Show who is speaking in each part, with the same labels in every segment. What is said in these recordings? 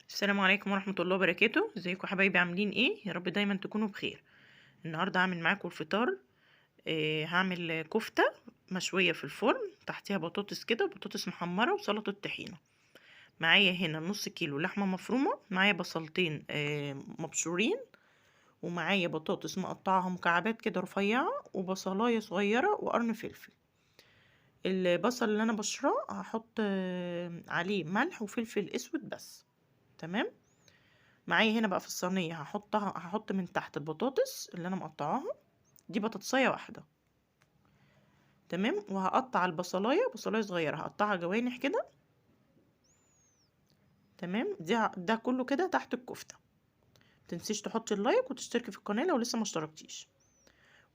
Speaker 1: السلام عليكم ورحمة الله وبركاته. ازيكم يا حبايبي؟ عاملين ايه؟ يا رب دايما تكونوا بخير. النهارده هعمل معاكم الفطار. هعمل كفتة مشوية في الفرن، تحتيها بطاطس كده، بطاطس محمرة وسلطة طحينة. معايا هنا نص كيلو لحمة مفرومة، معايا بصلتين مبشورين، ومعايا بطاطس مقطعها مكعبات كده رفيعة، وبصلاية صغيرة، وقرن فلفل. البصل اللي انا بشراه هحط عليه ملح وفلفل اسود بس. تمام. معايا هنا بقى في الصينية هحط من تحت البطاطس اللي انا مقطعاها، دي بطاطساية واحدة. تمام. وهقطع البصلاية بصلاية صغيرة، هقطعها جوانح كده. تمام. ده كله كده تحت الكفتة. متنسيش تحطي اللايك وتشتركي في القناة لو لسه ما اشتركتيش.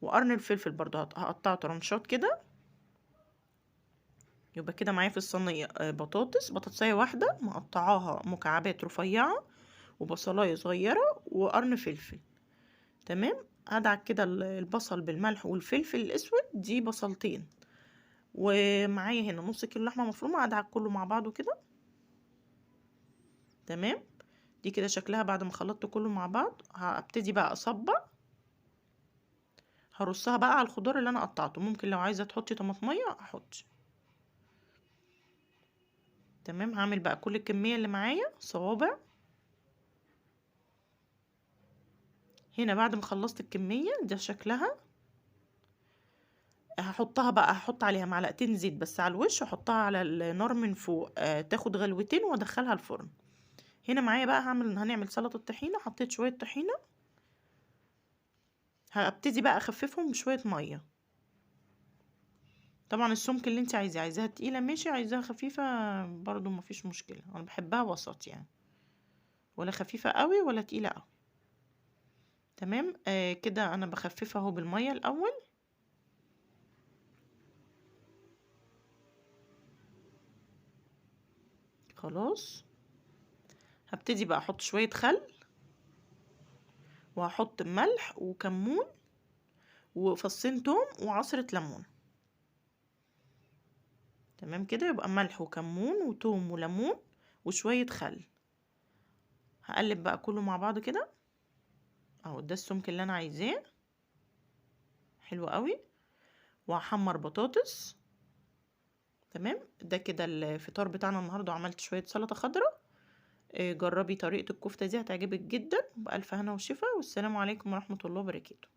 Speaker 1: وقرن الفلفل برضه هقطعه طرنشات كده. يبقى كده معايا في الصينية بطاطساية واحدة مقطعاها مكعبات رفيعة، وبصلاية صغيرة، وقرن فلفل. تمام. هدعك كده البصل بالملح والفلفل الاسود، دي بصلتين. ومعايا هنا نص كيلو لحمه مفرومه، هدعك كله مع بعضه كده. تمام. دي كده شكلها بعد ما خلطت كله مع بعض. هبتدي بقى اصبع، هرصها بقى على الخضار اللي انا قطعته. ممكن لو عايزه تحطي طماطميه احط. تمام. هعمل بقى كل الكميه اللي معايا صوابع. هنا بعد ما خلصت الكميه ده شكلها، هحطها بقى، هحط عليها معلقتين زيت بس على الوش، واحطها على النار من فوق تاخد غلوتين، وادخلها الفرن. هنا معايا بقى هنعمل سلطة طحينة. حطيت شوية طحينة، هبتدي بقى اخففهم بشوية مية. طبعا السمك اللي انت عايزاها تقيلة ماشي، عايزاها خفيفة برضو مفيش مشكلة، انا بحبها وسط يعني، ولا خفيفة قوي ولا تقيلة قوي. تمام. كده انا بخففها اهو بالمية الاول. خلاص. هبتدي بقى احط شوية خل، وهحط ملح وكمون وفصين توم وعصرة ليمون. تمام كده. يبقى ملح وكمون وتوم وليمون وشوية خل. هقلب بقى كله مع بعض كده اهو. ده السمك اللي انا عايزاه، حلو قوي. وهحمر بطاطس. تمام. ده كده الفطار بتاعنا النهارده. عملت شوية سلطة خضراء. جربي طريقة الكفتة دي هتعجبك جدا. بألف هنا وشفا، والسلام عليكم ورحمة الله وبركاته.